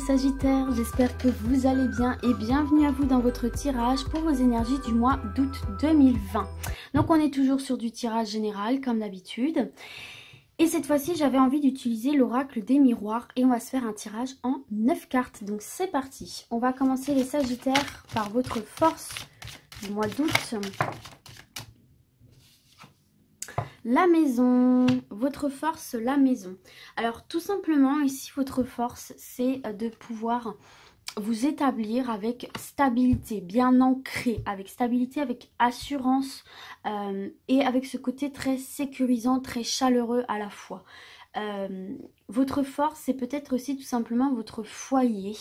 Sagittaires, j'espère que vous allez bien et bienvenue à vous dans votre tirage pour vos énergies du mois d'août 2020. Donc on est toujours sur du tirage général comme d'habitude. Et cette fois-ci j'avais envie d'utiliser l'oracle des miroirs et on va se faire un tirage en 9 cartes. Donc c'est parti. On va commencer les Sagittaires par votre force du mois d'août. La maison, votre force, la maison. Alors tout simplement ici votre force c'est de pouvoir vous établir avec stabilité, bien ancré, avec stabilité, avec assurance et avec ce côté très sécurisant, très chaleureux à la fois. Votre force c'est peut-être aussi tout simplement votre foyer.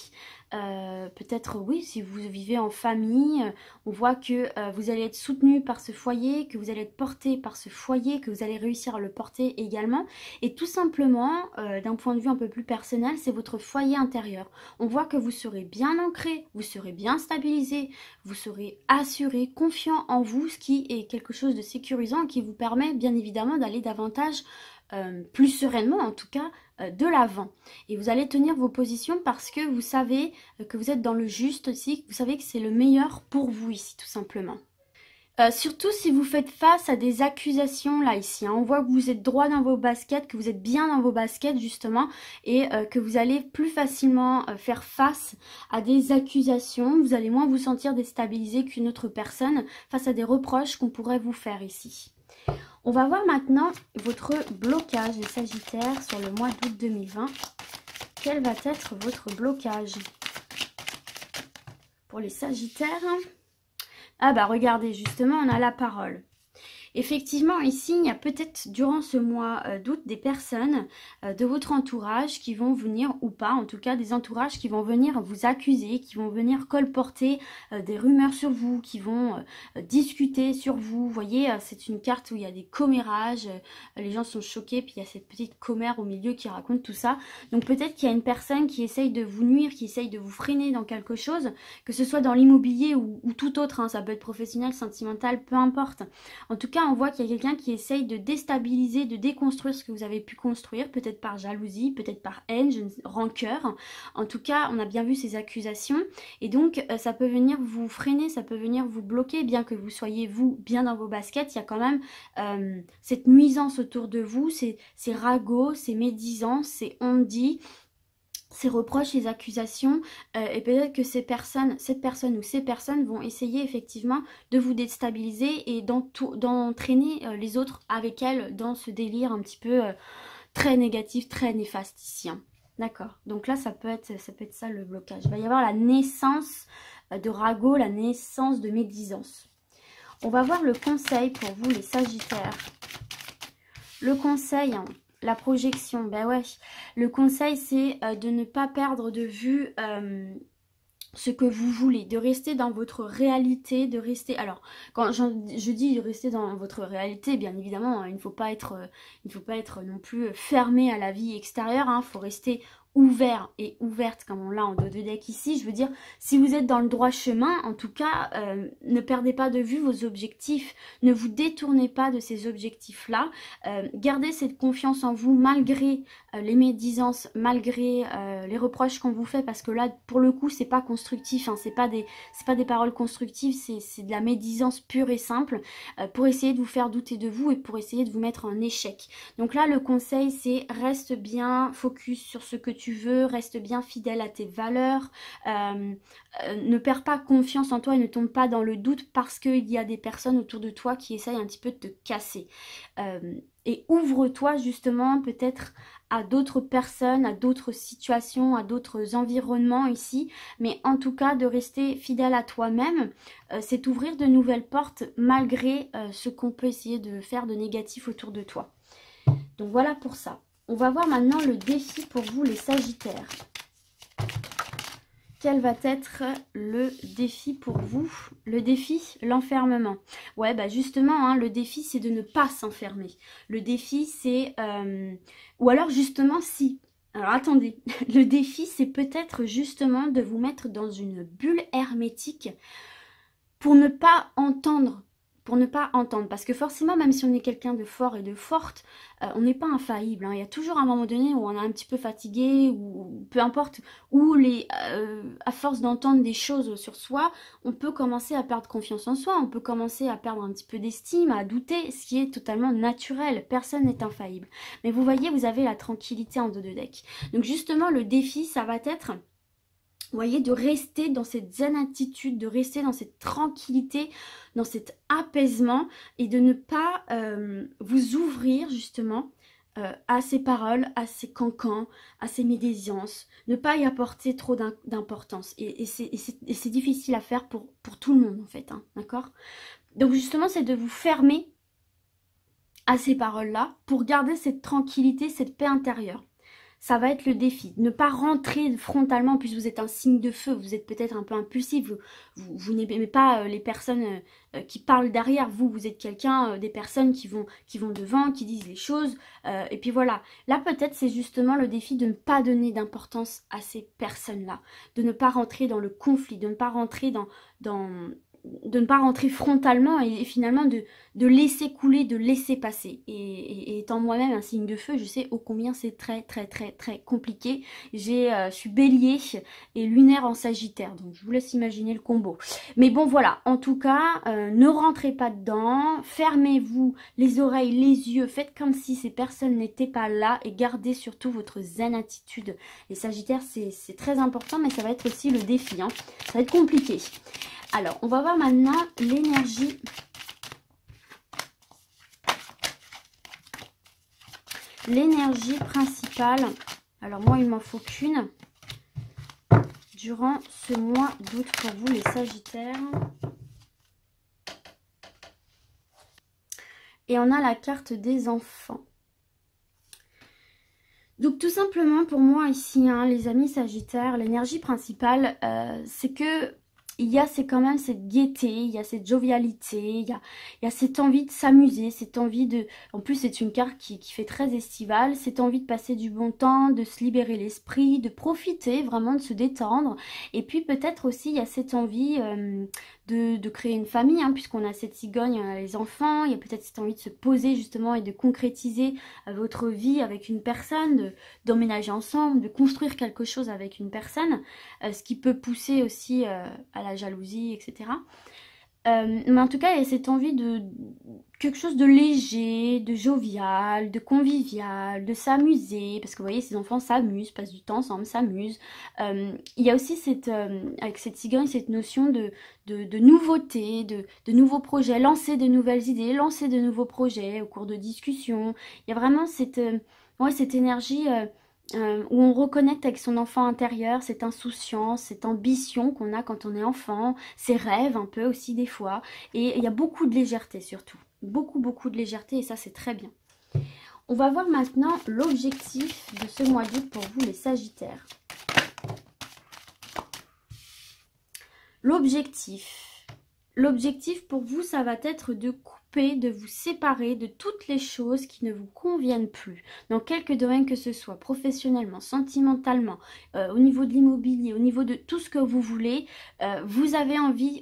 Peut-être oui, si vous vivez en famille, on voit que vous allez être soutenu par ce foyer, que vous allez être porté par ce foyer, que vous allez réussir à le porter également. Et tout simplement, d'un point de vue un peu plus personnel, c'est votre foyer intérieur. On voit que vous serez bien ancré, vous serez bien stabilisé, vous serez assuré, confiant en vous, ce qui est quelque chose de sécurisant et qui vous permet bien évidemment d'aller davantage plus sereinement en tout cas de l'avant. Et vous allez tenir vos positions parce que vous savez que vous êtes dans le juste aussi, vous savez que c'est le meilleur pour vous ici tout simplement. Surtout si vous faites face à des accusations là ici, hein. On voit que vous êtes droit dans vos baskets, que vous êtes bien dans vos baskets justement et que vous allez plus facilement faire face à des accusations. Vous allez moins vous sentir déstabilisé qu'une autre personne face à des reproches qu'on pourrait vous faire ici. On va voir maintenant votre blocage les Sagittaires sur le mois d'août 2020. Quel va être votre blocage pour les Sagittaires? Ah bah regardez, justement on a la parole. Effectivement, ici, il y a peut-être durant ce mois d'août des personnes de votre entourage qui vont venir, ou pas, en tout cas des entourages qui vont venir vous accuser, qui vont venir colporter des rumeurs sur vous, qui vont discuter sur vous. Vous voyez, c'est une carte où il y a des commérages, les gens sont choqués, puis il y a cette petite commère au milieu qui raconte tout ça. Donc peut-être qu'il y a une personne qui essaye de vous nuire, qui essaye de vous freiner dans quelque chose, que ce soit dans l'immobilier ou tout autre, hein, ça peut être professionnel, sentimental, peu importe. En tout cas, on voit qu'il y a quelqu'un qui essaye de déstabiliser, de déconstruire ce que vous avez pu construire, peut-être par jalousie, peut-être par haine, rancœur. En tout cas, on a bien vu ces accusations. Et donc, ça peut venir vous freiner, ça peut venir vous bloquer, bien que vous soyez, vous, bien dans vos baskets. Il y a quand même cette nuisance autour de vous, ces ragots, ces médisances, ces on-dit, ces reproches, les accusations, et peut-être que cette personne ou ces personnes vont essayer effectivement de vous déstabiliser et d'entraîner les autres avec elles dans ce délire un petit peu très négatif, très néfaste ici. Hein. D'accord. Donc là, ça peut être ça le blocage. Il va y avoir la naissance de ragots, la naissance de médisance. On va voir le conseil pour vous les Sagittaires. Le conseil... Hein, la projection, ben ouais, le conseil c'est de ne pas perdre de vue ce que vous voulez, de rester dans votre réalité, de rester, alors quand je dis rester dans votre réalité, bien évidemment, il ne faut pas être non plus fermé à la vie extérieure, il faut rester ouvert et ouverte comme on l'a en dos de deck ici. Je veux dire, si vous êtes dans le droit chemin, en tout cas, ne perdez pas de vue vos objectifs, ne vous détournez pas de ces objectifs-là, gardez cette confiance en vous malgré les médisances, malgré les reproches qu'on vous fait, parce que là, pour le coup, c'est pas constructif, hein, c'est pas des paroles constructives, c'est de la médisance pure et simple, pour essayer de vous faire douter de vous et pour essayer de vous mettre en échec. Donc là, le conseil, c'est reste bien focus sur ce que tu veux, reste bien fidèle à tes valeurs, ne perds pas confiance en toi et ne tombe pas dans le doute parce qu'il y a des personnes autour de toi qui essayent un petit peu de te casser. Et ouvre-toi justement peut-être à d'autres personnes, à d'autres situations, à d'autres environnements ici, mais en tout cas de rester fidèle à toi-même, c'est ouvrir de nouvelles portes malgré ce qu'on peut essayer de faire de négatif autour de toi. Donc voilà pour ça. On va voir maintenant le défi pour vous les Sagittaires. Quel va être le défi pour vous? Le défi, l'enfermement. Ouais, bah justement, hein, le défi, c'est de ne pas s'enfermer. Le défi, c'est... Ou alors justement, si... Alors attendez, le défi, c'est peut-être justement de vous mettre dans une bulle hermétique pour ne pas entendre pour ne pas entendre. Parce que forcément, même si on est quelqu'un de fort et de forte, on n'est pas infaillible. Hein. Il y a toujours un moment donné où on est un petit peu fatigué, ou peu importe, où à force d'entendre des choses sur soi, on peut commencer à perdre confiance en soi, on peut commencer à perdre un petit peu d'estime, à douter, ce qui est totalement naturel. Personne n'est infaillible. Mais vous voyez, vous avez la tranquillité en dos de deck. Donc justement, le défi, ça va être... Vous voyez, de rester dans cette zen attitude, de rester dans cette tranquillité, dans cet apaisement et de ne pas vous ouvrir justement à ces paroles, à ces cancans, à ces médisances, ne pas y apporter trop d'importance. Et c'est difficile à faire pour tout le monde en fait, hein, d'accord? Donc justement, c'est de vous fermer à ces paroles-là pour garder cette tranquillité, cette paix intérieure. Ça va être le défi. Ne pas rentrer frontalement, puisque vous êtes un signe de feu, vous êtes peut-être un peu impulsif, vous n'aimez pas les personnes qui parlent derrière vous. Vous êtes quelqu'un, des personnes qui vont devant, qui disent les choses. Et puis voilà. Là, peut-être, c'est justement le défi de ne pas donner d'importance à ces personnes-là. De ne pas rentrer dans le conflit, de ne pas rentrer de ne pas rentrer frontalement et finalement de laisser couler, de laisser passer. Et étant moi-même un signe de feu, je sais ô combien c'est très très très très compliqué. Je suis bélier et lunaire en sagittaire, donc je vous laisse imaginer le combo. Mais bon voilà, en tout cas, ne rentrez pas dedans, fermez-vous les oreilles, les yeux, faites comme si ces personnes n'étaient pas là et gardez surtout votre zen attitude. Les sagittaires, c'est très important, mais ça va être aussi le défi, hein. Ça va être compliqué. Alors, on va voir maintenant l'énergie. L'énergie principale. Alors, moi, il m'en faut qu'une. Durant ce mois d'août pour vous, les Sagittaires. Et on a la carte des enfants. Donc, tout simplement, pour moi, ici, hein, les amis Sagittaires, l'énergie principale, c'est que c'est quand même cette gaieté, il y a cette jovialité, il y a cette envie de s'amuser, cette envie de... En plus, c'est une carte qui fait très estivale, cette envie de passer du bon temps, de se libérer l'esprit, de profiter, vraiment de se détendre. Et puis peut-être aussi, il y a cette envie de créer une famille, hein, puisqu'on a cette cigogne, on a les enfants, il y a peut-être cette envie de se poser justement et de concrétiser votre vie avec une personne, d'emménager ensemble, de construire quelque chose avec une personne, ce qui peut pousser aussi à la jalousie, etc. Mais en tout cas, il y a cette envie de quelque chose de léger, de jovial, de convivial, de s'amuser, parce que vous voyez, ces enfants s'amusent, passent du temps ensemble, s'amusent. Il y a aussi avec cette cigogne, cette notion de nouveauté, de nouveaux projets, lancer de nouvelles idées, lancer de nouveaux projets au cours de discussions. Il y a vraiment cette énergie... où on reconnecte avec son enfant intérieur, cette insouciance, cette ambition qu'on a quand on est enfant, ses rêves un peu aussi des fois. Et il y a beaucoup de légèreté surtout. Beaucoup de légèreté et ça c'est très bien. On va voir maintenant l'objectif de ce mois d'août pour vous les Sagittaires. L'objectif pour vous, ça va être de couper, de vous séparer de toutes les choses qui ne vous conviennent plus, dans quelque domaine que ce soit, professionnellement, sentimentalement, au niveau de l'immobilier, au niveau de tout ce que vous voulez. Vous avez envie,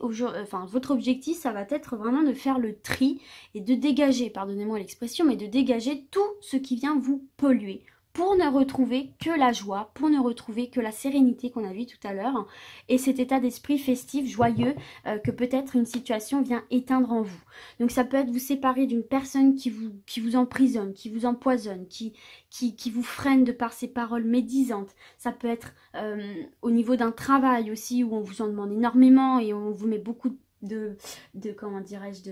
votre objectif, ça va être vraiment de faire le tri et de dégager, pardonnez-moi l'expression, mais de dégager tout ce qui vient vous polluer, pour ne retrouver que la joie, pour ne retrouver que la sérénité qu'on a vue tout à l'heure, et cet état d'esprit festif, joyeux, que peut-être une situation vient éteindre en vous. Donc ça peut être vous séparer d'une personne qui vous emprisonne, qui vous empoisonne, qui vous freine de par ses paroles médisantes. Ça peut être au niveau d'un travail aussi, où on vous en demande énormément, et on vous met beaucoup comment dirais-je,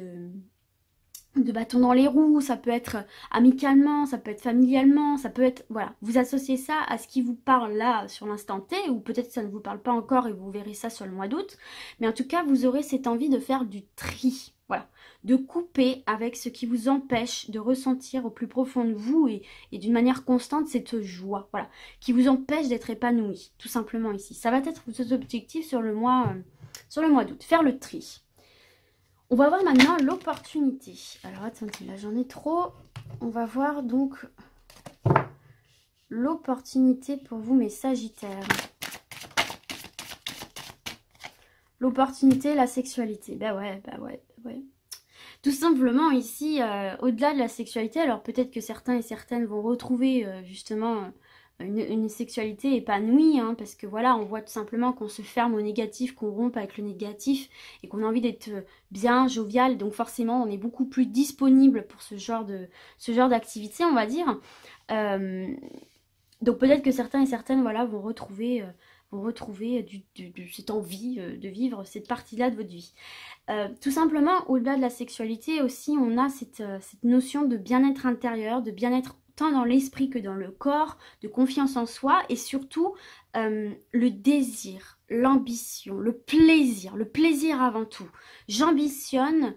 de bâtons dans les roues. Ça peut être amicalement, ça peut être familialement, ça peut être, voilà, vous associez ça à ce qui vous parle là sur l'instant T, ou peut-être ça ne vous parle pas encore et vous verrez ça sur le mois d'août, mais en tout cas vous aurez cette envie de faire du tri, voilà, de couper avec ce qui vous empêche de ressentir au plus profond de vous et d'une manière constante cette joie, voilà, qui vous empêche d'être épanoui, tout simplement ici. Ça va être cet objectif sur le mois d'août, faire le tri. On va voir maintenant l'opportunité. Alors attendez, là j'en ai trop. On va voir donc l'opportunité pour vous mes Sagittaires. L'opportunité, la sexualité. Bah ouais. Tout simplement ici, au-delà de la sexualité, alors peut-être que certains et certaines vont retrouver justement une sexualité épanouie, hein, parce que voilà, on voit tout simplement qu'on se ferme au négatif, qu'on rompt avec le négatif et qu'on a envie d'être bien, jovial, donc forcément on est beaucoup plus disponible pour ce genre d'activité, on va dire. Euh, donc peut-être que certains et certaines voilà, vont retrouver cette envie de vivre cette partie-là de votre vie. Tout simplement, au-delà de la sexualité aussi, on a cette notion de bien-être intérieur, de bien-être tant dans l'esprit que dans le corps, de confiance en soi et surtout le désir, l'ambition, le plaisir avant tout. J'ambitionne,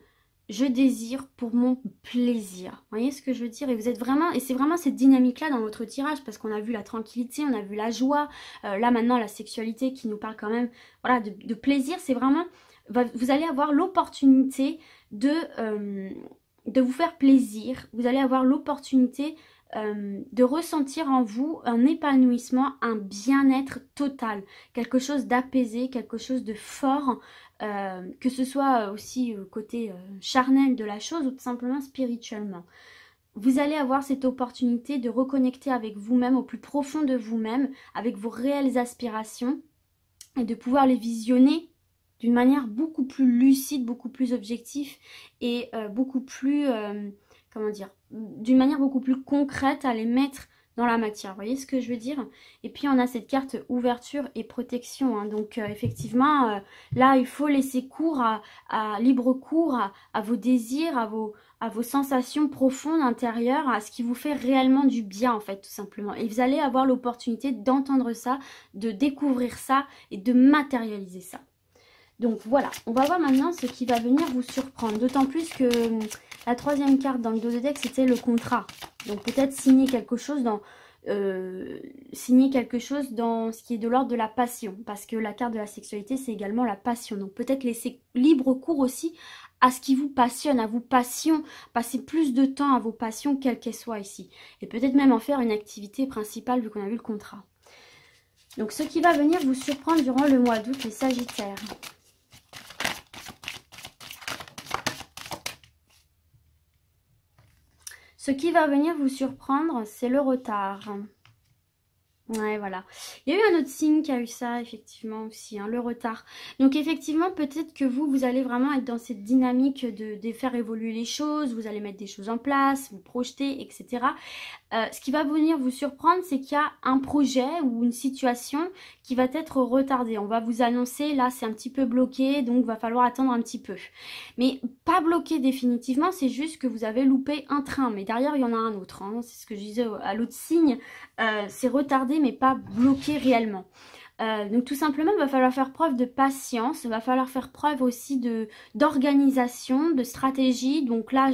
je désire pour mon plaisir. Vous voyez ce que je veux dire? Et vous êtes vraiment, et c'est vraiment cette dynamique-là dans votre tirage, parce qu'on a vu la tranquillité, on a vu la joie, là maintenant la sexualité qui nous parle quand même, voilà, de plaisir. C'est vraiment, vous allez avoir l'opportunité de vous faire plaisir. Vous allez avoir l'opportunité de ressentir en vous un épanouissement, un bien-être total, quelque chose d'apaisé, quelque chose de fort, que ce soit aussi côté charnel de la chose ou tout simplement spirituellement. Vous allez avoir cette opportunité de reconnecter avec vous-même, au plus profond de vous-même, avec vos réelles aspirations et de pouvoir les visionner d'une manière beaucoup plus lucide, beaucoup plus objective et beaucoup plus, comment dire, d'une manière beaucoup plus concrète à les mettre dans la matière. Vous voyez ce que je veux dire? Et puis on a cette carte ouverture et protection, hein. Donc effectivement, là il faut laisser cours libre cours à vos désirs, à vos sensations profondes intérieures, à ce qui vous fait réellement du bien en fait, tout simplement. Et vous allez avoir l'opportunité d'entendre ça, de découvrir ça et de matérialiser ça. Donc voilà, on va voir maintenant ce qui va venir vous surprendre. D'autant plus que la troisième carte dans le dos de deck, c'était le contrat. Donc peut-être signer quelque chose dans ce qui est de l'ordre de la passion. Parce que la carte de la sexualité, c'est également la passion. Donc peut-être laisser libre cours aussi à ce qui vous passionne, à vos passions. Passer plus de temps à vos passions, quelles qu'elles soient ici. Et peut-être même en faire une activité principale vu qu'on a vu le contrat. Donc ce qui va venir vous surprendre durant le mois d'août, les Sagittaires. Ce qui va venir vous surprendre, c'est le retard. Ouais, voilà. Il y a eu un autre signe qui a eu ça, effectivement, aussi, hein, le retard. Donc, effectivement, peut-être que vous allez vraiment être dans cette dynamique de faire évoluer les choses, vous allez mettre des choses en place, vous projeter, etc. Ce qui va venir vous surprendre, c'est qu'il y a un projet ou une situation qui va être retardée. On va vous annoncer, là, c'est un petit peu bloqué, donc il va falloir attendre un petit peu. Mais pas bloqué définitivement, c'est juste que vous avez loupé un train. Mais derrière, il y en a un autre, hein. C'est ce que je disais à l'autre signe. C'est retardé, mais pas bloqué réellement. Donc tout simplement, il va falloir faire preuve de patience, il va falloir faire preuve aussi d'organisation, de stratégie. Donc là,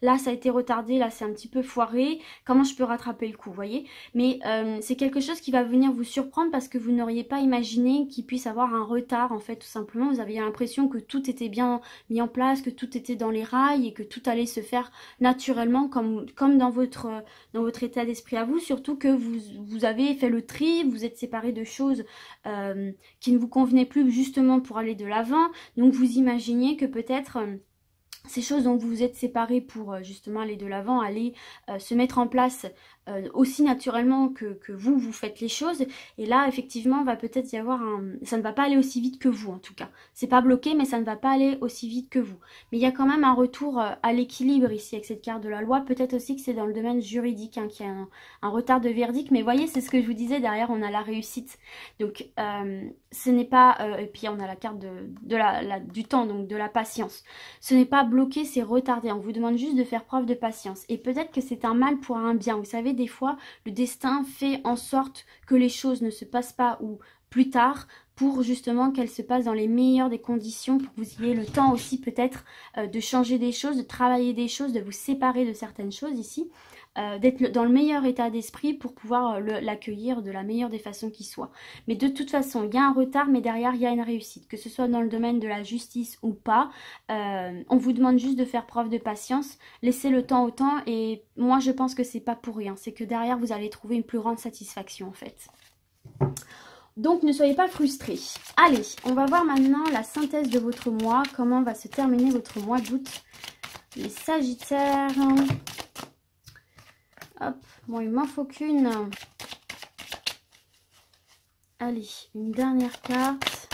là ça a été retardé, là c'est un petit peu foiré. Comment je peux rattraper le coup, vous voyez? Mais c'est quelque chose qui va venir vous surprendre parce que vous n'auriez pas imaginé qu'il puisse avoir un retard en fait, tout simplement. Vous aviez l'impression que tout était bien mis en place, que tout était dans les rails et que tout allait se faire naturellement comme dans votre état d'esprit à vous. Surtout que vous avez fait le tri, vous êtes séparés de choses qui ne vous convenaient plus justement pour aller de l'avant. Donc vous imaginiez que peut-être ces choses dont vous vous êtes séparés pour justement aller de l'avant, aller se mettre en place aussi naturellement que vous faites les choses. Et là, effectivement, va peut-être y avoir ça ne va pas aller aussi vite que vous, en tout cas. C'est pas bloqué, mais ça ne va pas aller aussi vite que vous. Mais il y a quand même un retour à l'équilibre ici avec cette carte de la loi. Peut-être aussi que c'est dans le domaine juridique, hein, qu'il y a un retard de verdict. Mais voyez, c'est ce que je vous disais, derrière, on a la réussite. Donc, ce n'est pas... et puis, on a la carte du temps, donc de la patience. Ce n'est pas bloqué, c'est retardé. On vous demande juste de faire preuve de patience. Et peut-être que c'est un mal pour un bien. Vous savez, des fois, le destin fait en sorte que les choses ne se passent pas ou plus tard pour justement qu'elles se passent dans les meilleures des conditions, pour que vous ayez le temps aussi peut-être de changer des choses, de travailler des choses, de vous séparer de certaines choses ici, d'être dans le meilleur état d'esprit pour pouvoir l'accueillir de la meilleure des façons qui soit. Mais de toute façon, il y a un retard, mais derrière, il y a une réussite. Que ce soit dans le domaine de la justice ou pas, on vous demande juste de faire preuve de patience, laissez le temps au temps, et moi, je pense que c'est pas pour rien. C'est que derrière, vous allez trouver une plus grande satisfaction, en fait. Donc ne soyez pas frustrés. Allez, on va voir maintenant la synthèse de votre mois. Comment va se terminer votre mois d'août. Les Sagittaires. Hop, bon il m'en faut qu'une. Allez, une dernière carte.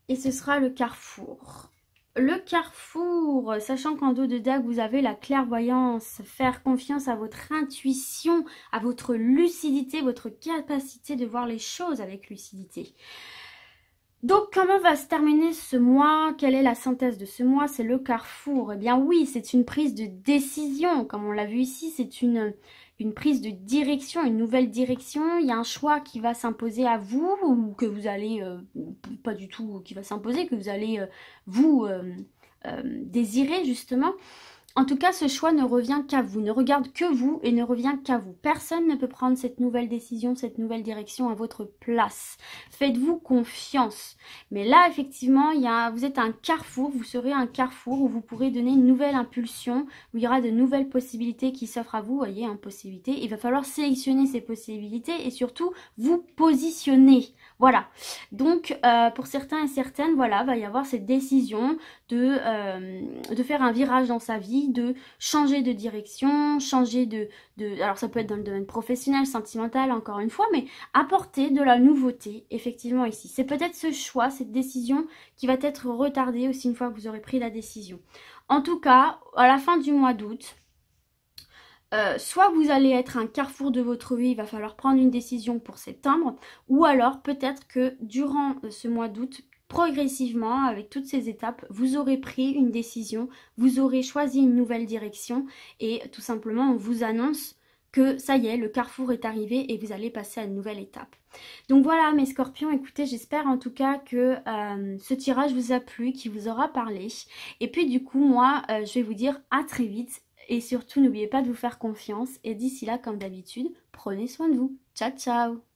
Et ce sera le carrefour. Le carrefour, sachant qu'en dos de dague, vous avez la clairvoyance, faire confiance à votre intuition, à votre lucidité, votre capacité de voir les choses avec lucidité. Donc, comment va se terminer ce mois? Quelle est la synthèse de ce mois? C'est le carrefour. Eh bien oui, c'est une prise de décision. Comme on l'a vu ici, c'est une prise de direction, une nouvelle direction. Il y a un choix qui va s'imposer à vous ou que vous allez, pas du tout qui va s'imposer, que vous allez vous désirer justement. En tout cas, ce choix ne revient qu'à vous, ne regarde que vous et ne revient qu'à vous. Personne ne peut prendre cette nouvelle décision, cette nouvelle direction à votre place. Faites-vous confiance. Mais là, effectivement, vous êtes à un carrefour, vous serez à un carrefour où vous pourrez donner une nouvelle impulsion, où il y aura de nouvelles possibilités qui s'offrent à vous. Vous voyez, possibilités. Il va falloir sélectionner ces possibilités et surtout vous positionner. Voilà. Donc, pour certains et certaines, voilà, va y avoir cette décision de faire un virage dans sa vie, de changer de direction, changer alors ça peut être dans le domaine professionnel, sentimental, encore une fois, mais apporter de la nouveauté, effectivement, ici. C'est peut-être ce choix, cette décision qui va être retardée aussi une fois que vous aurez pris la décision. En tout cas, à la fin du mois d'août, soit vous allez être un carrefour de votre vie, il va falloir prendre une décision pour septembre, ou alors peut-être que durant ce mois d'août, progressivement, avec toutes ces étapes, vous aurez pris une décision, vous aurez choisi une nouvelle direction et tout simplement on vous annonce que ça y est, le carrefour est arrivé et vous allez passer à une nouvelle étape. Donc voilà mes scorpions, écoutez, j'espère en tout cas que ce tirage vous a plu, qu'il vous aura parlé. Et puis du coup, moi, je vais vous dire à très vite et surtout n'oubliez pas de vous faire confiance et d'ici là, comme d'habitude, prenez soin de vous. Ciao, ciao!